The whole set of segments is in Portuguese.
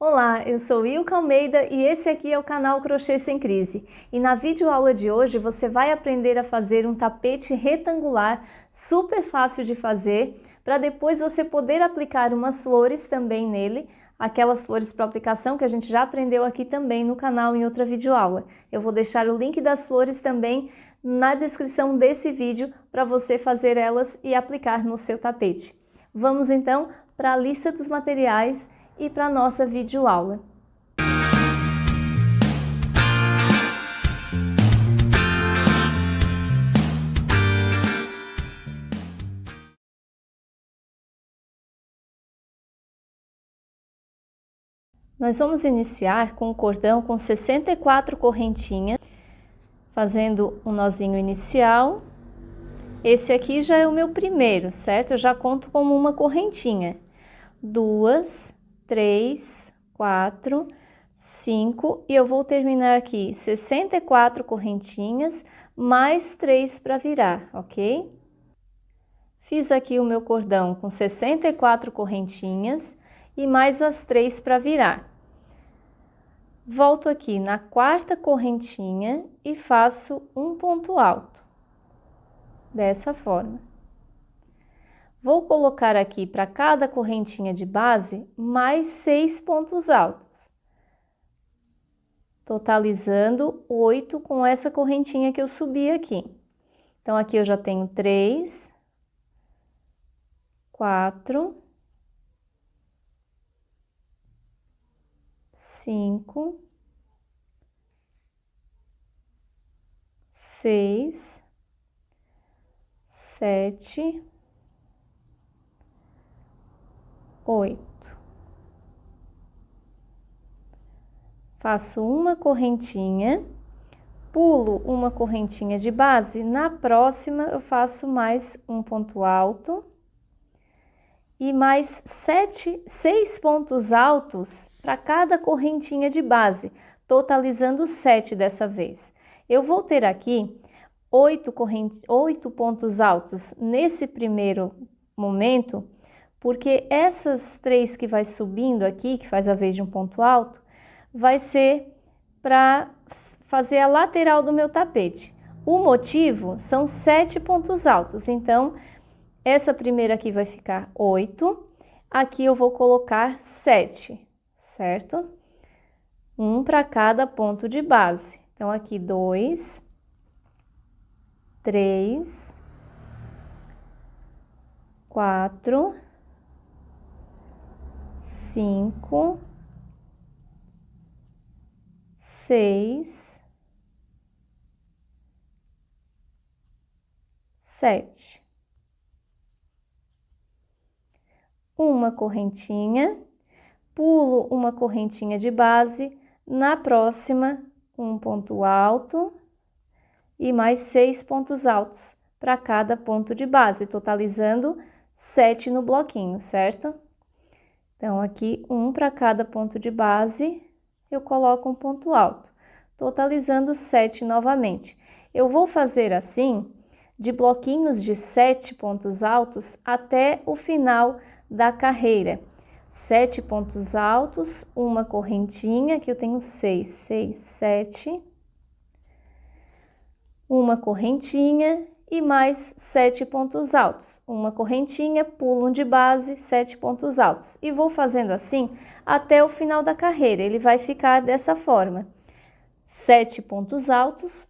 Olá, eu sou Ilka Almeida e esse aqui é o canal Crochê Sem Crise. E na videoaula de hoje você vai aprender a fazer um tapete retangular super fácil de fazer, para depois você poder aplicar umas flores também nele, aquelas flores para aplicação que a gente já aprendeu aqui também no canal em outra videoaula. Eu vou deixar o link das flores também na descrição desse vídeo para você fazer elas e aplicar no seu tapete. Vamos então para a lista dos materiais e para a nossa videoaula. Nós vamos iniciar com o cordão com 64 correntinhas, fazendo um nozinho inicial. Esse aqui já é o meu primeiro, certo? Eu já conto como uma correntinha. 2, 3, 4, 5 e eu vou terminar aqui 64 correntinhas, mais 3 para virar, ok? Fiz aqui o meu cordão com 64 correntinhas e mais as 3 para virar. Volto aqui na quarta correntinha e faço um ponto alto, dessa forma. Vou colocar aqui para cada correntinha de base mais 6 pontos altos, totalizando 8 com essa correntinha que eu subi aqui. Então, aqui eu já tenho 3, 4, 5, 6, 7, 8. Faço uma correntinha, pulo uma correntinha de base, na próxima eu faço mais um ponto alto e mais 6 pontos altos para cada correntinha de base, totalizando 7 dessa vez. Eu vou ter aqui 8 pontos altos nesse primeiro momento, porque essas 3 que vai subindo aqui, que faz a vez de um ponto alto, vai ser para fazer a lateral do meu tapete. O motivo são 7 pontos altos, então essa primeira aqui vai ficar 8, aqui eu vou colocar 7, certo? Um para cada ponto de base. Então, aqui 2, 3, 4, 5, 6, 7. Uma correntinha, pulo uma correntinha de base, na próxima um ponto alto e mais 6 pontos altos para cada ponto de base, totalizando 7 no bloquinho, certo? Então, aqui, um para cada ponto de base, eu coloco um ponto alto, totalizando 7 novamente. Eu vou fazer assim, de bloquinhos de 7 pontos altos até o final da carreira. 7 pontos altos, uma correntinha, que eu tenho 6, 6, 7. Uma correntinha e mais 7 pontos altos. Uma correntinha, pulo um de base, 7 pontos altos. E vou fazendo assim até o final da carreira. Ele vai ficar dessa forma. 7 pontos altos,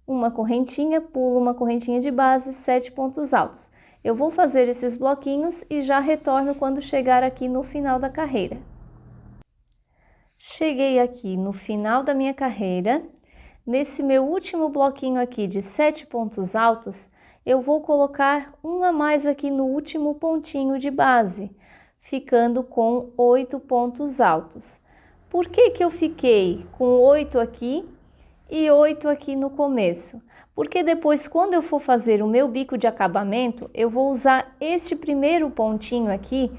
uma correntinha, pulo uma correntinha de base, 7 pontos altos. Eu vou fazer esses bloquinhos e já retorno quando chegar aqui no final da carreira. Cheguei aqui no final da minha carreira. Nesse meu último bloquinho aqui de 7 pontos altos, eu vou colocar um a mais aqui no último pontinho de base, ficando com 8 pontos altos. Por que que eu fiquei com 8 aqui e 8 aqui no começo? Porque depois, quando eu for fazer o meu bico de acabamento, eu vou usar este primeiro pontinho aqui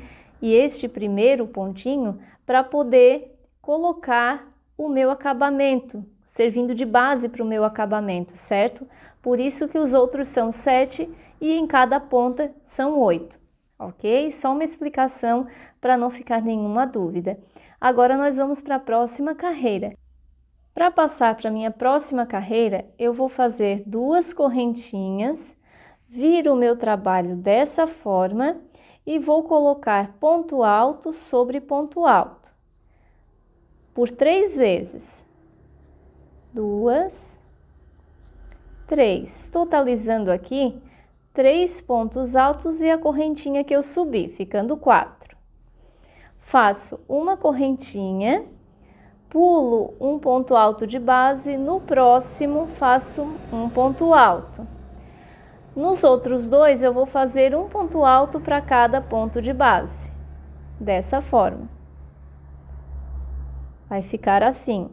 e este primeiro pontinho para poder colocar o meu acabamento, servindo de base para o meu acabamento, certo? Por isso que os outros são 7 e em cada ponta são 8, ok? Só uma explicação para não ficar nenhuma dúvida. Agora nós vamos para a próxima carreira. Para passar para a minha próxima carreira, eu vou fazer 2 correntinhas, viro o meu trabalho dessa forma e vou colocar ponto alto sobre ponto alto, por 3 vezes. 2, 3, totalizando aqui 3 pontos altos e a correntinha que eu subi, ficando 4. Faço uma correntinha, pulo um ponto alto de base, no próximo faço um ponto alto. Nos outros 2 eu vou fazer um ponto alto para cada ponto de base, dessa forma. Vai ficar assim.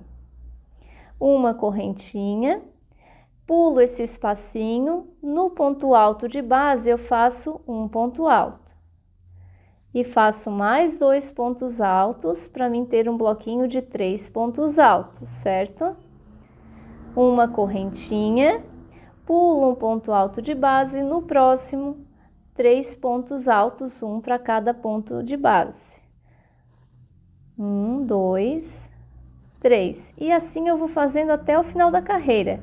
Uma correntinha, pulo esse espacinho, no ponto alto de base eu faço um ponto alto. E faço mais 2 pontos altos para mim ter um bloquinho de 3 pontos altos, certo? Uma correntinha, pulo um ponto alto de base, no próximo 3 pontos altos, um para cada ponto de base. 1, 2, 3. E assim eu vou fazendo até o final da carreira.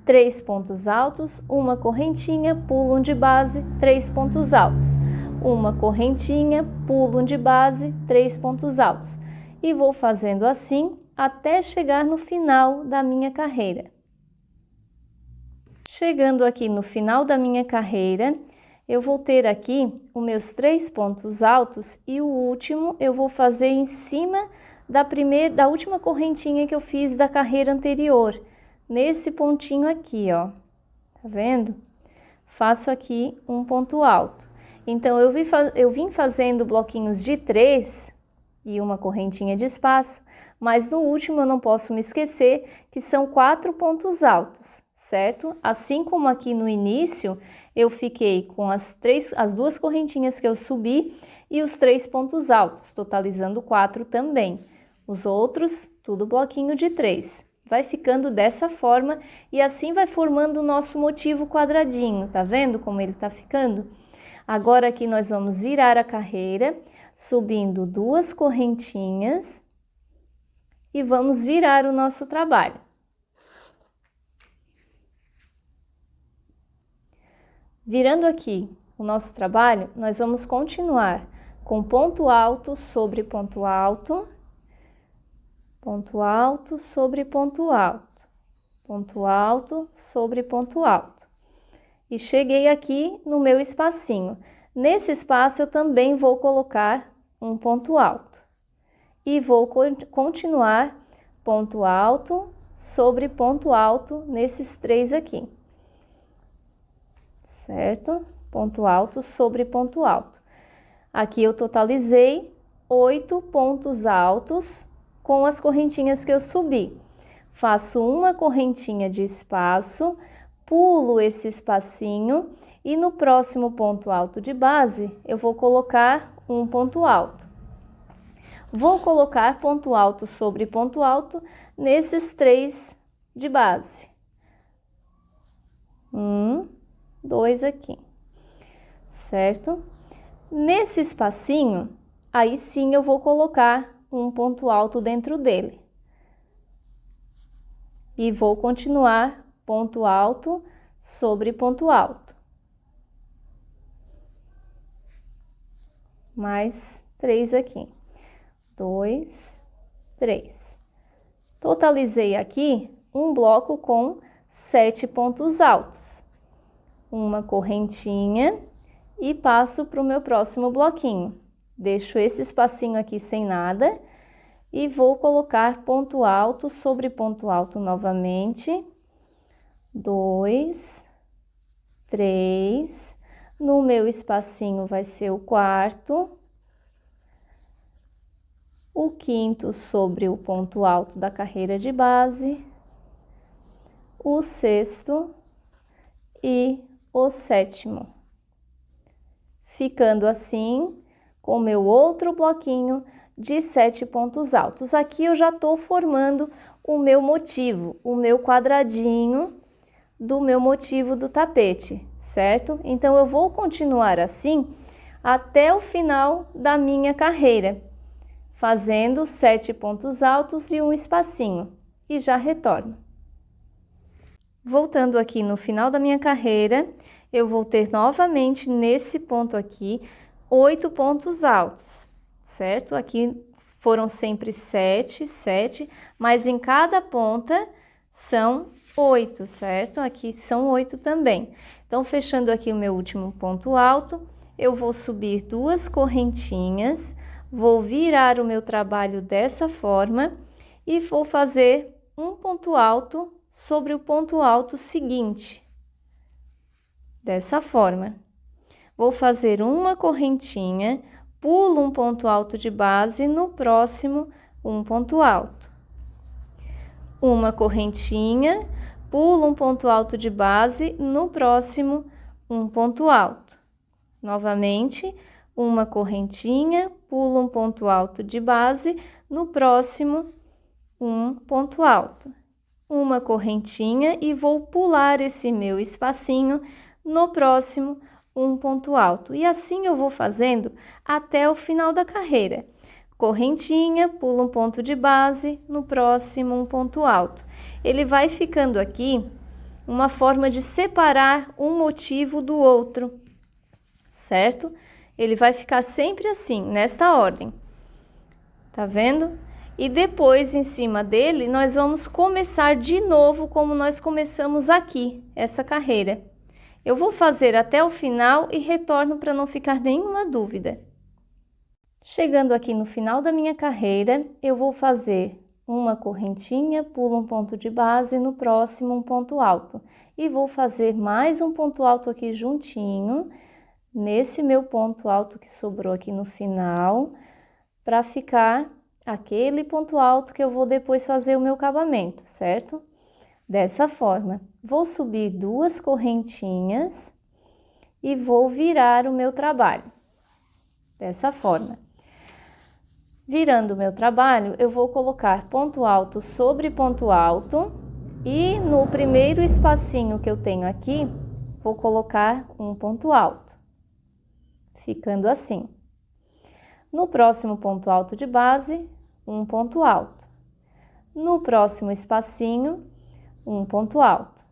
3 pontos altos, uma correntinha, pulo um de base, 3 pontos altos. Uma correntinha, pulo um de base, 3 pontos altos. E vou fazendo assim até chegar no final da minha carreira. Chegando aqui no final da minha carreira, eu vou ter aqui os meus 3 pontos altos e o último eu vou fazer em cima da última correntinha que eu fiz da carreira anterior, nesse pontinho aqui, ó. Tá vendo? Faço aqui um ponto alto. Então, eu vim fazendo bloquinhos de 3 e uma correntinha de espaço, mas no último eu não posso me esquecer que são 4 pontos altos, certo? Assim como aqui no início, eu fiquei com as 2 correntinhas que eu subi e os 3 pontos altos, totalizando 4 também. Os outros, tudo bloquinho de 3. Vai ficando dessa forma e assim vai formando o nosso motivo quadradinho, tá vendo como ele tá ficando? Agora aqui nós vamos virar a carreira, subindo 2 correntinhas e vamos virar o nosso trabalho. Virando aqui o nosso trabalho, nós vamos continuar com ponto alto sobre ponto alto, ponto alto sobre ponto alto, ponto alto sobre ponto alto. E cheguei aqui no meu espacinho. Nesse espaço eu também vou colocar um ponto alto. E vou continuar ponto alto sobre ponto alto nesses 3 aqui. Certo? Ponto alto sobre ponto alto. Aqui eu totalizei 8 pontos altos com as correntinhas que eu subi. Faço uma correntinha de espaço, pulo esse espacinho e no próximo ponto alto de base eu vou colocar um ponto alto. Vou colocar ponto alto sobre ponto alto nesses 3 de base. 1, 2 aqui, certo? Nesse espacinho, aí sim eu vou colocar um ponto alto dentro dele. E vou continuar ponto alto sobre ponto alto. Mais 3 aqui. 2, 3. Totalizei aqui um bloco com 7 pontos altos. Uma correntinha e passo para o meu próximo bloquinho. Deixo esse espacinho aqui sem nada e vou colocar ponto alto sobre ponto alto novamente. 2, 3, no meu espacinho vai ser o 4º, o 5º sobre o ponto alto da carreira de base, o 6º e o 7º. Ficando assim com o meu outro bloquinho de 7 pontos altos. Aqui eu já estou formando o meu motivo, o meu quadradinho do meu motivo do tapete, certo? Então, eu vou continuar assim até o final da minha carreira, fazendo 7 pontos altos e um espacinho, e já retorno. Voltando aqui no final da minha carreira, eu vou ter novamente nesse ponto aqui 8 pontos altos, certo? Aqui foram sempre 7, 7, mas em cada ponta são 8, certo? Aqui são 8 também. Então, fechando aqui o meu último ponto alto, eu vou subir 2 correntinhas, vou virar o meu trabalho dessa forma e vou fazer um ponto alto sobre o ponto alto seguinte, dessa forma. Vou fazer uma correntinha, pulo um ponto alto de base, no próximo um ponto alto. Uma correntinha, pulo um ponto alto de base, no próximo um ponto alto. Novamente, uma correntinha, pulo um ponto alto de base, no próximo um ponto alto. Uma correntinha e vou pular esse meu espacinho, no próximo um ponto alto. E assim eu vou fazendo até o final da carreira. Correntinha, pulo um ponto de base, no próximo um ponto alto. Ele vai ficando aqui uma forma de separar um motivo do outro, certo? Ele vai ficar sempre assim, nesta ordem. Tá vendo? E depois, em cima dele, nós vamos começar de novo como nós começamos aqui, essa carreira. Eu vou fazer até o final e retorno para não ficar nenhuma dúvida. Chegando aqui no final da minha carreira, eu vou fazer uma correntinha, pulo um ponto de base, no próximo um ponto alto. E vou fazer mais um ponto alto aqui juntinho, nesse meu ponto alto que sobrou aqui no final, para ficar aquele ponto alto que eu vou depois fazer o meu acabamento, certo? Dessa forma, vou subir 2 correntinhas e vou virar o meu trabalho, dessa forma. Virando o meu trabalho, eu vou colocar ponto alto sobre ponto alto e no primeiro espacinho que eu tenho aqui, vou colocar um ponto alto, ficando assim. No próximo ponto alto de base, um ponto alto. No próximo espacinho, um ponto alto.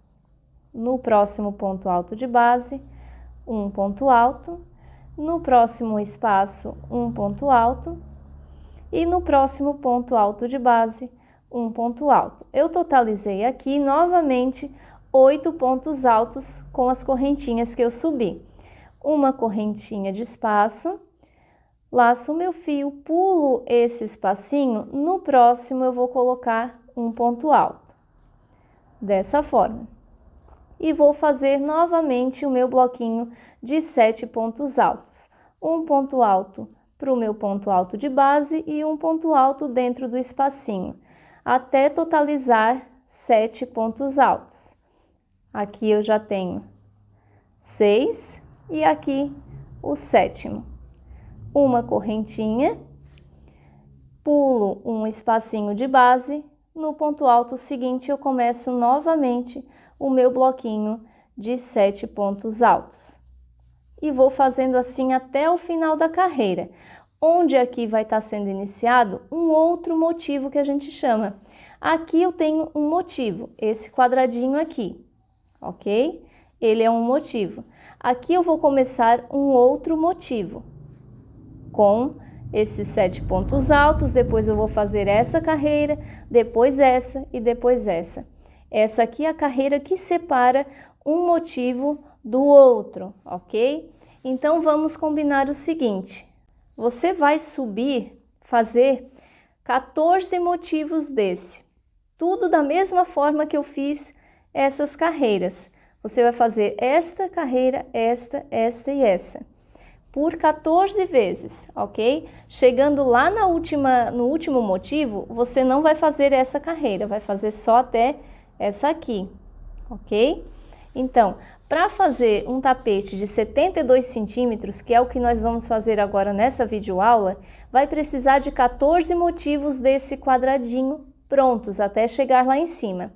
No próximo ponto alto de base, um ponto alto. No próximo espaço, um ponto alto. E no próximo ponto alto de base, um ponto alto. Eu totalizei aqui novamente 8 pontos altos com as correntinhas que eu subi. Uma correntinha de espaço. Laço o meu fio, pulo esse espacinho, no próximo eu vou colocar um ponto alto, dessa forma. E vou fazer novamente o meu bloquinho de 7 pontos altos. Um ponto alto para o meu ponto alto de base e um ponto alto dentro do espacinho, até totalizar 7 pontos altos. Aqui eu já tenho 6 e aqui o 7º. Uma correntinha, pulo um espacinho de base, no ponto alto seguinte eu começo novamente o meu bloquinho de 7 pontos altos. E vou fazendo assim até o final da carreira, onde aqui vai estar sendo iniciado um outro motivo que a gente chama. Aqui eu tenho um motivo, esse quadradinho aqui, ok? Ele é um motivo. Aqui eu vou começar um outro motivo, com esses 7 pontos altos, depois eu vou fazer essa carreira, depois essa e depois essa. Essa aqui é a carreira que separa um motivo do outro, ok? Então, vamos combinar o seguinte. Você vai subir, fazer 14 motivos desse. Tudo da mesma forma que eu fiz essas carreiras. Você vai fazer esta carreira, esta e essa. Por 14 vezes, ok? Chegando lá no último motivo, você não vai fazer essa carreira, vai fazer só até essa aqui, ok? Então, para fazer um tapete de 72 centímetros, que é o que nós vamos fazer agora nessa videoaula, vai precisar de 14 motivos desse quadradinho prontos, até chegar lá em cima.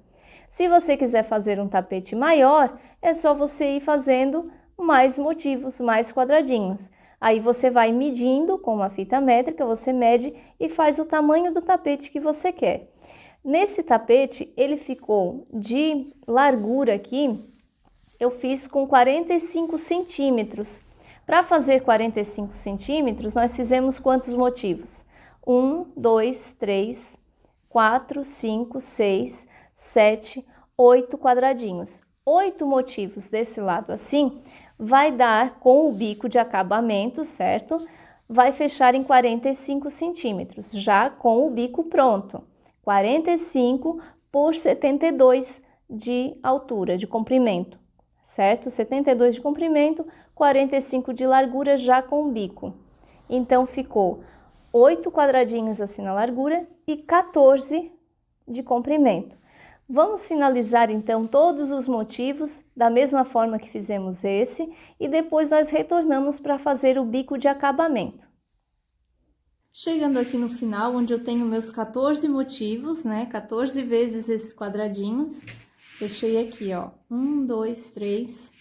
Se você quiser fazer um tapete maior, é só você ir fazendo mais motivos, mais quadradinhos. Aí você vai medindo com uma fita métrica, você mede e faz o tamanho do tapete que você quer. Nesse tapete, ele ficou de largura aqui, eu fiz com 45 centímetros. Para fazer 45 centímetros, nós fizemos quantos motivos? 1, 2, 3, 4, 5, 6, 7, 8 quadradinhos. 8 motivos desse lado assim, vai dar com o bico de acabamento, certo? Vai fechar em 45 centímetros, já com o bico pronto. 45 por 72 de altura, de comprimento, certo? 72 de comprimento, 45 de largura já com o bico. Então, ficou 8 quadradinhos assim na largura e 14 de comprimento. Vamos finalizar então todos os motivos da mesma forma que fizemos esse e depois nós retornamos para fazer o bico de acabamento. Chegando aqui no final, onde eu tenho meus 14 motivos, né? 14 vezes esses quadradinhos. Fechei aqui, ó. 1, 2, 3,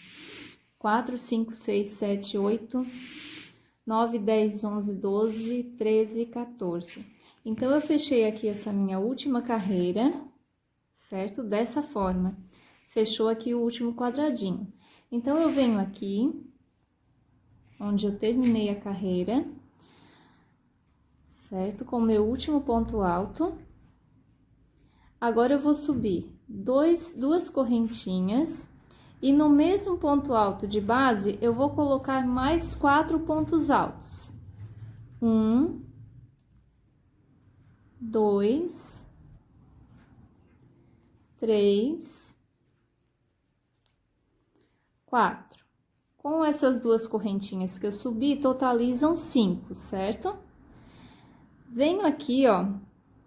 4, 5, 6, 7, 8, 9, 10, 11, 12, 13, 14. Então, eu fechei aqui essa minha última carreira, certo? Dessa forma. Fechou aqui o último quadradinho. Então, eu venho aqui, onde eu terminei a carreira, certo? Com o meu último ponto alto. Agora, eu vou subir duas correntinhas e no mesmo ponto alto de base, eu vou colocar mais 4 pontos altos. 1, 2, 3, 4. Com essas duas correntinhas que eu subi, totalizam 5, certo? Venho aqui, ó,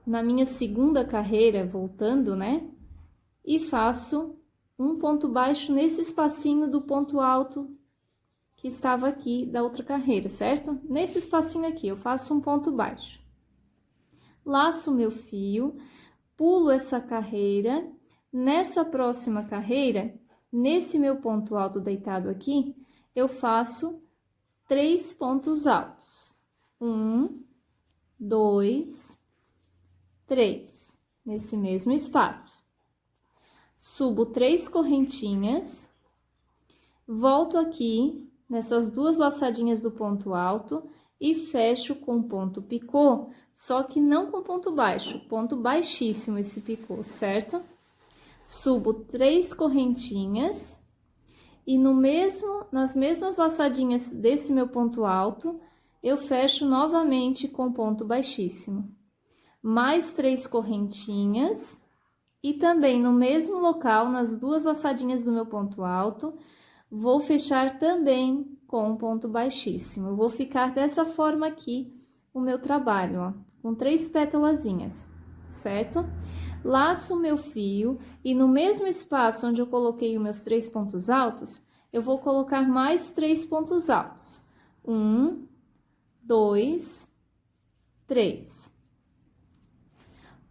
na minha segunda carreira, voltando, né? E faço um ponto baixo nesse espacinho do ponto alto que estava aqui da outra carreira, certo? Nesse espacinho aqui, eu faço um ponto baixo. Laço meu fio, pulo essa carreira. Nessa próxima carreira, nesse meu ponto alto deitado aqui, eu faço 3 pontos altos. 1, 2, 3, nesse mesmo espaço. Subo 3 correntinhas, volto aqui nessas duas laçadinhas do ponto alto e fecho com ponto picô, só que não com ponto baixo, ponto baixíssimo esse picô, certo? Subo 3 correntinhas e nas mesmas laçadinhas desse meu ponto alto, eu fecho novamente com ponto baixíssimo. Mais 3 correntinhas e também no mesmo local, nas duas laçadinhas do meu ponto alto, vou fechar também com ponto baixíssimo. Eu vou ficar dessa forma aqui o meu trabalho, ó, com 3 pétalazinhas, certo? Laço o meu fio e no mesmo espaço onde eu coloquei os meus 3 pontos altos, eu vou colocar mais 3 pontos altos. 1, 2, 3.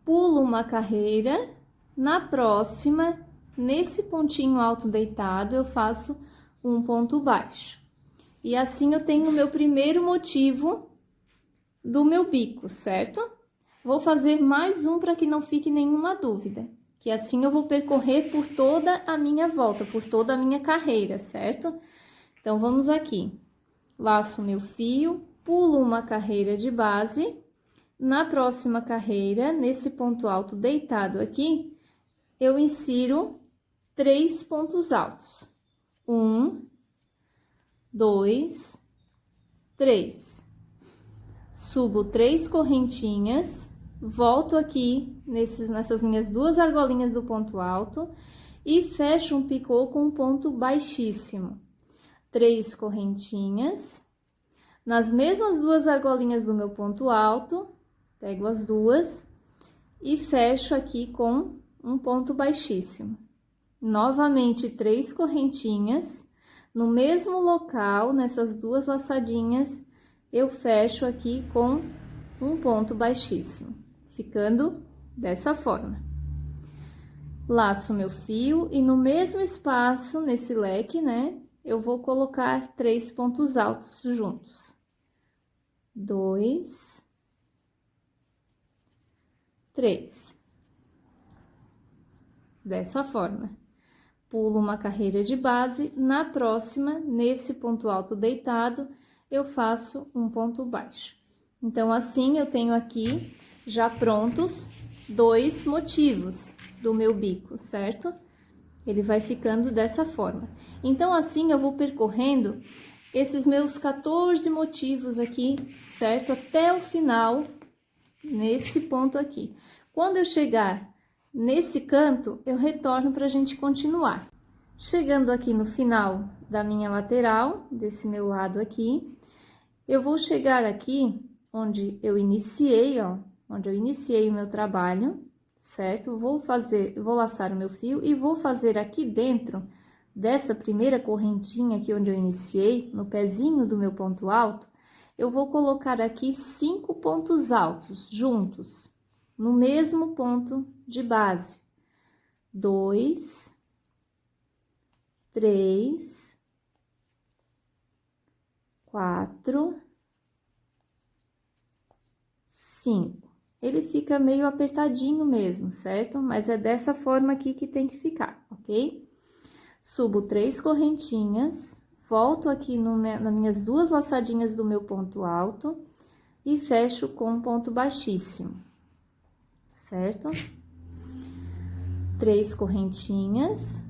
Pulo uma carreira, na próxima, nesse pontinho alto deitado, eu faço um ponto baixo. E assim eu tenho o meu primeiro motivo do meu bico, certo? Vou fazer mais um para que não fique nenhuma dúvida, que assim eu vou percorrer por toda a minha volta, por toda a minha carreira, certo? Então, vamos aqui. Laço meu fio, pulo uma carreira de base. Na próxima carreira, nesse ponto alto deitado aqui, eu insiro 3 pontos altos. 1, 2, 3. Subo 3 correntinhas, volto aqui nessas minhas duas argolinhas do ponto alto e fecho um picô com um ponto baixíssimo. 3 correntinhas. Nas mesmas duas argolinhas do meu ponto alto, pego as duas e fecho aqui com um ponto baixíssimo. Novamente, 3 correntinhas. No mesmo local, nessas duas laçadinhas, eu fecho aqui com um ponto baixíssimo, ficando dessa forma. Laço meu fio e no mesmo espaço, nesse leque, né, eu vou colocar 3 pontos altos juntos. 2, 3. Dessa forma. Pulo uma carreira de base, na próxima, nesse ponto alto deitado, eu faço um ponto baixo. Então, assim, eu tenho aqui já prontos 2 motivos do meu bico, certo? Ele vai ficando dessa forma. Então, assim, eu vou percorrendo esses meus 14 motivos aqui, certo? Até o final, nesse ponto aqui. Quando eu chegar nesse canto, eu retorno para a gente continuar. Chegando aqui no final da minha lateral, desse meu lado aqui, eu vou chegar aqui onde eu iniciei, ó, onde eu iniciei o meu trabalho, certo? Vou laçar o meu fio e vou fazer aqui dentro dessa primeira correntinha aqui onde eu iniciei, no pezinho do meu ponto alto, eu vou colocar aqui 5 pontos altos juntos, no mesmo ponto de base. 2, 3, 4, 5. Ele fica meio apertadinho mesmo, certo? Mas é dessa forma aqui que tem que ficar, ok? Subo 3 correntinhas, volto aqui nas minhas 2 laçadinhas do meu ponto alto e fecho com um ponto baixíssimo, certo? 3 correntinhas,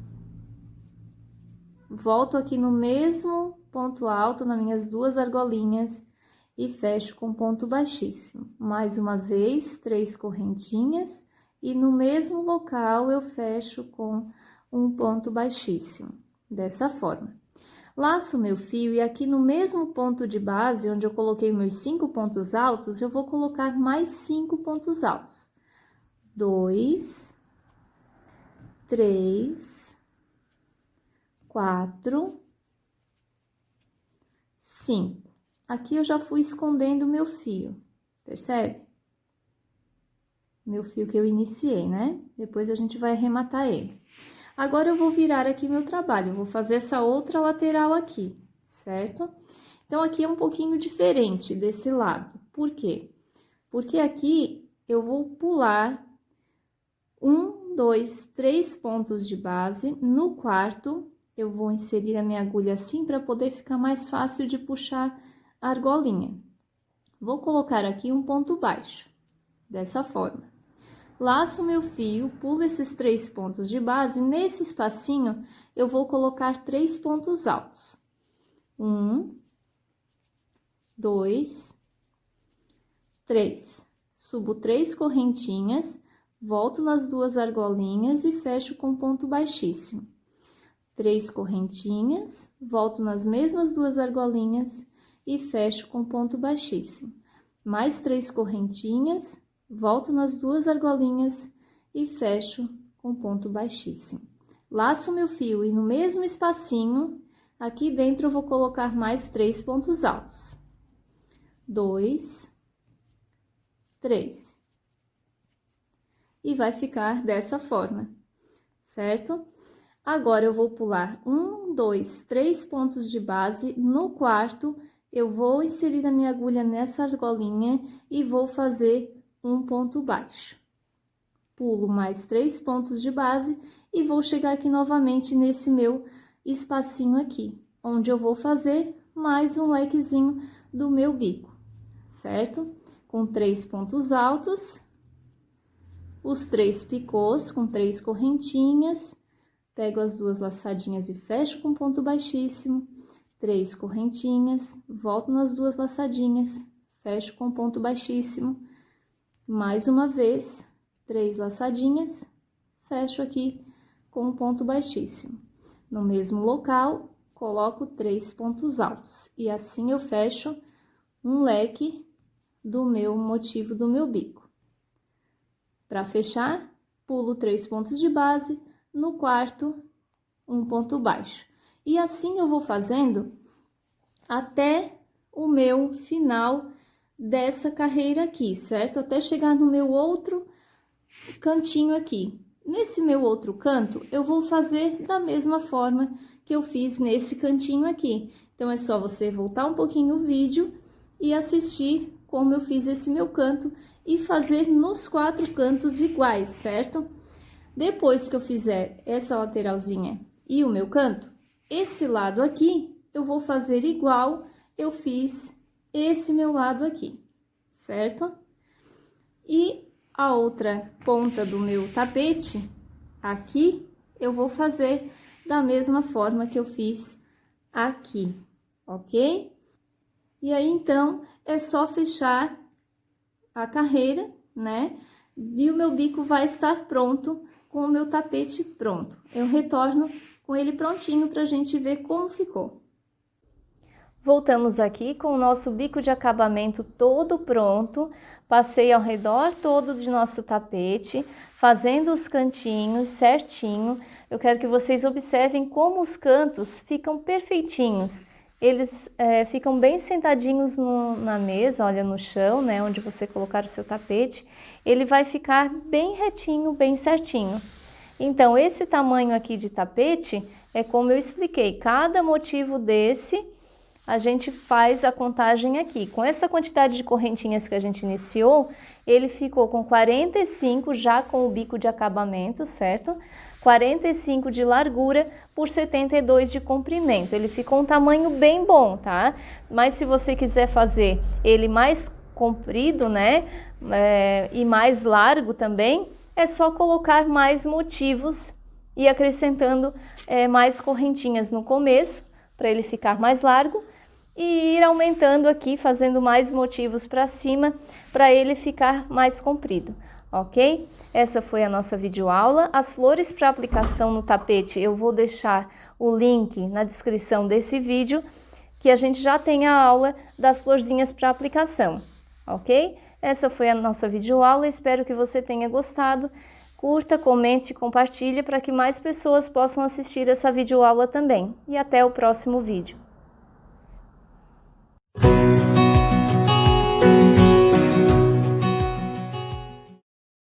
volto aqui no mesmo ponto alto, nas minhas 2 argolinhas e fecho com ponto baixíssimo. Mais uma vez, 3 correntinhas e no mesmo local eu fecho com um ponto baixíssimo, dessa forma. Laço meu fio e aqui no mesmo ponto de base, onde eu coloquei meus 5 pontos altos, eu vou colocar mais 5 pontos altos. 2, 3, 4, 5. Aqui eu já fui escondendo meu fio, percebe? Meu fio que eu iniciei, né? Depois a gente vai arrematar ele. Agora, eu vou virar aqui meu trabalho, eu vou fazer essa outra lateral aqui, certo? Então, aqui é um pouquinho diferente desse lado. Por quê? Porque aqui eu vou pular 1, 2, 3 pontos de base. No quarto, eu vou inserir a minha agulha assim para poder ficar mais fácil de puxar a argolinha. Vou colocar aqui um ponto baixo, dessa forma. Laço meu fio, pulo esses 3 pontos de base, nesse espacinho eu vou colocar 3 pontos altos. 1, 2, 3. Subo 3 correntinhas, volto nas 2 argolinhas e fecho com ponto baixíssimo. 3 correntinhas, volto nas mesmas 2 argolinhas e fecho com ponto baixíssimo. Mais 3 correntinhas, volto nas 2 argolinhas e fecho com ponto baixíssimo. Laço meu fio e no mesmo espacinho, aqui dentro eu vou colocar mais 3 pontos altos. 2, 3. E vai ficar dessa forma, certo? Agora, eu vou pular 1, 2, 3 pontos de base. No quarto, eu vou inserir a minha agulha nessa argolinha e vou fazer um ponto baixo. Pulo mais 3 pontos de base e vou chegar aqui novamente nesse meu espacinho aqui, onde eu vou fazer mais um lequezinho do meu bico, certo? Com 3 pontos altos, os 3 picôs com 3 correntinhas, pego as 2 laçadinhas e fecho com ponto baixíssimo, 3 correntinhas, volto nas 2 laçadinhas, fecho com ponto baixíssimo, mais uma vez, 3 laçadinhas, fecho aqui com um ponto baixíssimo. No mesmo local, coloco 3 pontos altos, e assim eu fecho um leque do meu motivo do meu bico. Para fechar, pulo 3 pontos de base, no quarto, um ponto baixo. E assim eu vou fazendo até o meu final dessa carreira aqui, certo? Até chegar no meu outro cantinho aqui. Nesse meu outro canto, eu vou fazer da mesma forma que eu fiz nesse cantinho aqui. Então, é só você voltar um pouquinho o vídeo e assistir como eu fiz esse meu canto e fazer nos 4 cantos iguais, certo? Depois que eu fizer essa lateralzinha e o meu canto, esse lado aqui eu vou fazer igual eu fiz esse meu lado aqui, certo? E a outra ponta do meu tapete, aqui, eu vou fazer da mesma forma que eu fiz aqui, ok? E aí, então, é só fechar a carreira, né? E o meu bico vai estar pronto com o meu tapete pronto. Eu retorno com ele prontinho pra gente ver como ficou. Voltamos aqui com o nosso bico de acabamento todo pronto. Passei ao redor todo do nosso tapete, fazendo os cantinhos certinho. Eu quero que vocês observem como os cantos ficam perfeitinhos. Eles ficam bem sentadinhos na mesa, olha, no chão, né, onde você colocar o seu tapete. Ele vai ficar bem retinho, bem certinho. Então, esse tamanho aqui de tapete é como eu expliquei, cada motivo desse a gente faz a contagem aqui. Com essa quantidade de correntinhas que a gente iniciou, ele ficou com 45 já com o bico de acabamento, certo? 45 de largura por 72 de comprimento. Ele ficou um tamanho bem bom, tá? Mas se você quiser fazer ele mais comprido, né? E mais largo também, é só colocar mais motivos e acrescentando mais correntinhas no começo, para ele ficar mais largo. E ir aumentando aqui, fazendo mais motivos para cima, para ele ficar mais comprido, ok? Essa foi a nossa videoaula. As flores para aplicação no tapete, eu vou deixar o link na descrição desse vídeo, que a gente já tem a aula das florzinhas para aplicação, ok? Essa foi a nossa videoaula, espero que você tenha gostado. Curta, comente e compartilhe para que mais pessoas possam assistir essa videoaula também. E até o próximo vídeo.